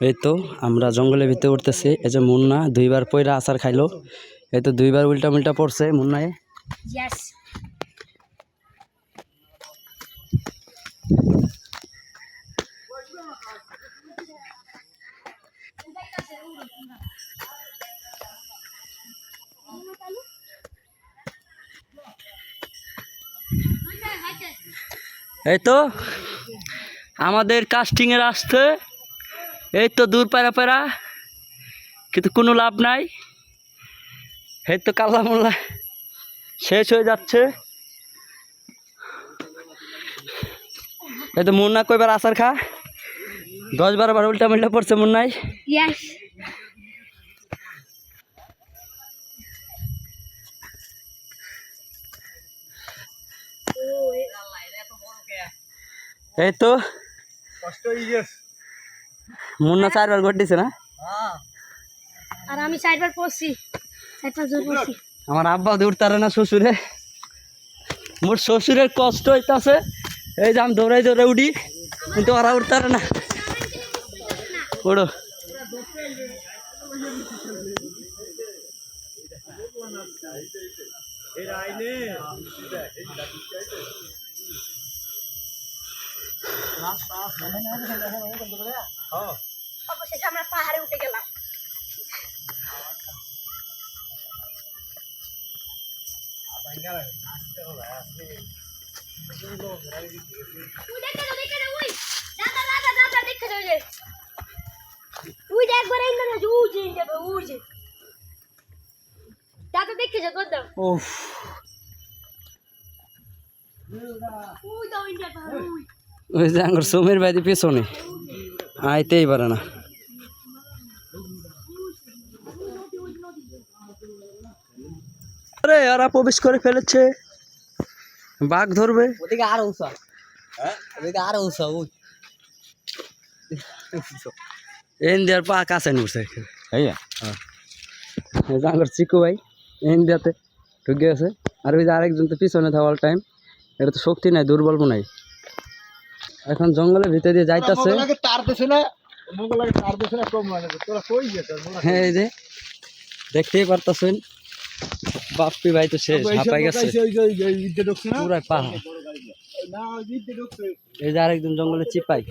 এই তো আমরা জঙ্গলের ভিতরে উঠতেছি। এই যে মুন্না দুইবার পয়রা আচার খাইলো। এই তো দুইবার উল্টা মুল্টা পড়ছে মুন্নায়। এই তো আমাদের কাস্টিং এর আসছে। এই তো দূর পায়রা পায়রা, কিন্তু কোনো লাভ নাই। এই তো কাল্লা মোল্লা শেষ হয়ে যাচ্ছে। এই তো মুন্না কয়বার আচার খা, 10-12 বার উল্টা মুল্টা পড়ছে মুন্নাই। এই তো মুন্না 4 বার ঘট দিছে না, আর আমি 4 বার পড়ছি, 4 বার পড়ছি। আমার আব্বা দৌড়তারে না শ্বশুরে, মোর শ্বশুরের কষ্ট হইতাছে। এই যে আমি দৌড়াই দৌড়াই উঠি, কিন্তু ওরা উঠতারে না। ওড়ো অবশেষে আমরা পাহাড়ে উঠে গেলাম। ওই যে আঙ্গুর সমীর বাইদি পেছনে আইতেই পারে না। আরে ওরা প্রবেশ করে ফেলেছে, বাঘ ধরবে। ওদিকে আরো উঁচা, ওদিকে আরো উঁচা। ওই ইন্ডিয়ার পা কাছে নিচ্ছে। আঙ্গুর চিকু ভাই ইন্ডিয়াতে ঢুকে গেছে। আর ওই যে আরেকজন তো পিছনে থাকে অল টাইম। এটা তো শক্তি নাই, দুর্বল নাই। এখন জঙ্গলের ভিতরে দিয়ে যাইতেছে। হ্যাঁ, এই যে দেখতেই পারতেছেন বাপ্পি ভাই তো শেষ, হাঁপাই গেছে পুরাই পাহাড়। এই যে আরেকজন জঙ্গলে চিপাই।